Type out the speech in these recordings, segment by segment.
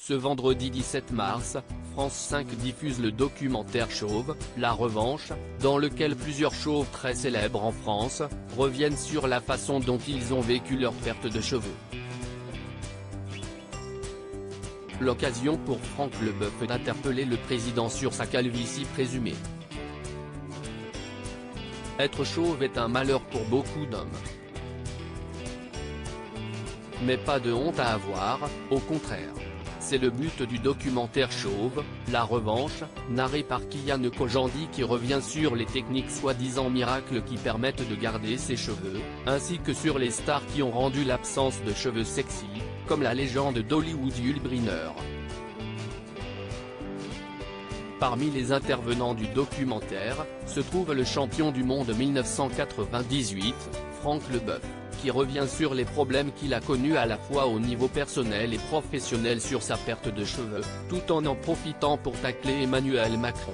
Ce vendredi 17 mars, France 5 diffuse le documentaire Chauve, la revanche, dans lequel plusieurs chauves très célèbres en France, reviennent sur la façon dont ils ont vécu leur perte de cheveux. L'occasion pour Franck Leboeuf d'interpeller le président sur sa calvitie présumée. Être chauve est un malheur pour beaucoup d'hommes. Mais pas de honte à avoir, au contraire. C'est le but du documentaire Chauve, la revanche, narré par Kian Kojandi qui revient sur les techniques soi-disant miracles qui permettent de garder ses cheveux, ainsi que sur les stars qui ont rendu l'absence de cheveux sexy, comme la légende d'Hollywood Yul Brynner. Parmi les intervenants du documentaire, se trouve le champion du monde 1998, Franck Leboeuf, qui revient sur les problèmes qu'il a connus à la fois au niveau personnel et professionnel sur sa perte de cheveux, tout en profitant pour tacler Emmanuel Macron.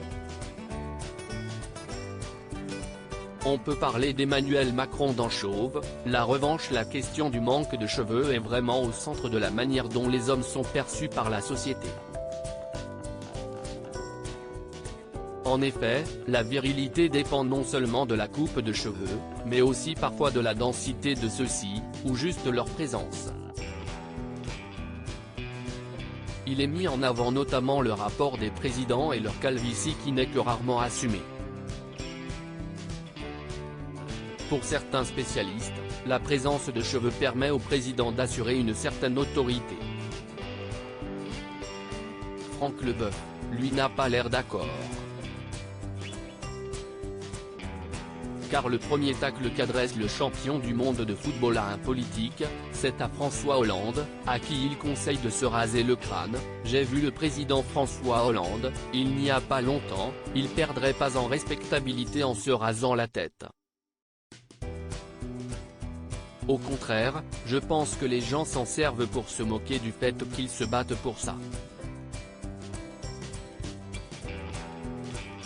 On peut parler d'Emmanuel Macron dans Chauve, la revanche. La question du manque de cheveux est vraiment au centre de la manière dont les hommes sont perçus par la société. En effet, la virilité dépend non seulement de la coupe de cheveux, mais aussi parfois de la densité de ceux-ci, ou juste leur présence. Il est mis en avant notamment le rapport des présidents et leur calvitie qui n'est que rarement assumée. Pour certains spécialistes, la présence de cheveux permet au président d'assurer une certaine autorité. Franck Leboeuf, lui, n'a pas l'air d'accord. Car le premier tacle qu'adresse le champion du monde de football à un politique, c'est à François Hollande, à qui il conseille de se raser le crâne. J'ai vu le président François Hollande, il n'y a pas longtemps, il perdrait pas en respectabilité en se rasant la tête. Au contraire, je pense que les gens s'en servent pour se moquer du fait qu'ils se battent pour ça.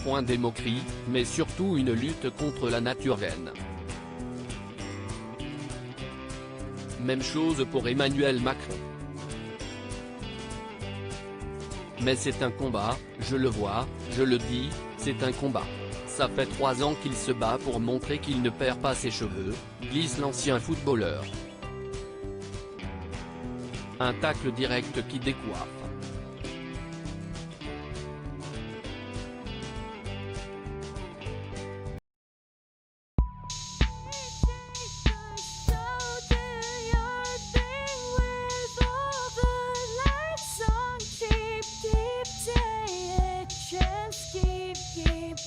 Point des moqueries, mais surtout une lutte contre la nature vaine. Même chose pour Emmanuel Macron. Mais c'est un combat, je le vois, je le dis, c'est un combat. Ça fait 3 ans qu'il se bat pour montrer qu'il ne perd pas ses cheveux, glisse l'ancien footballeur. Un tacle direct qui décoiffe. Keep